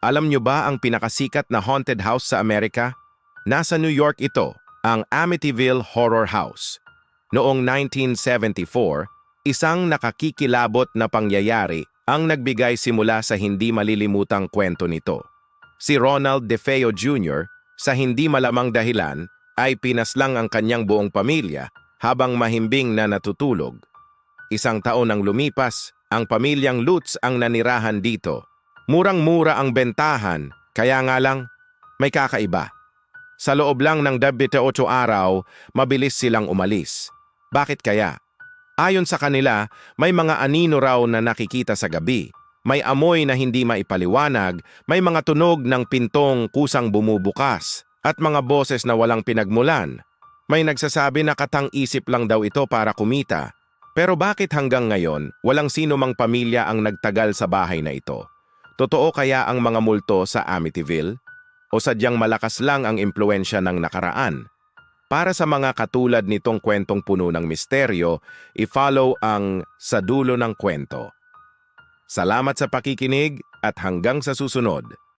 Alam nyo ba ang pinakasikat na haunted house sa Amerika? Nasa New York ito, ang Amityville Horror House. Noong 1974, isang nakakikilabot na pangyayari ang nagbigay simula sa hindi malilimutang kwento nito. Si Ronald DeFeo Jr., sa hindi malamang dahilan, ay pinaslang ang kanyang buong pamilya habang mahimbing na natutulog. Isang taon nang lumipas, ang pamilyang Lutz ang nanirahan dito. Murang-mura ang bentahan, kaya nga lang, may kakaiba. Sa loob lang ng 28 araw, mabilis silang umalis. Bakit kaya? Ayon sa kanila, may mga anino raw na nakikita sa gabi. May amoy na hindi maipaliwanag, may mga tunog ng pintong kusang bumubukas, at mga boses na walang pinagmulan. May nagsasabi na katang-isip lang daw ito para kumita. Pero bakit hanggang ngayon, walang sino mang pamilya ang nagtagal sa bahay na ito? Totoo kaya ang mga multo sa Amityville? O sadyang malakas lang ang impluensya ng nakaraan? Para sa mga katulad nitong kwentong puno ng misteryo, i-follow ang Sa Dulo ng Kwento. Salamat sa pakikinig at hanggang sa susunod.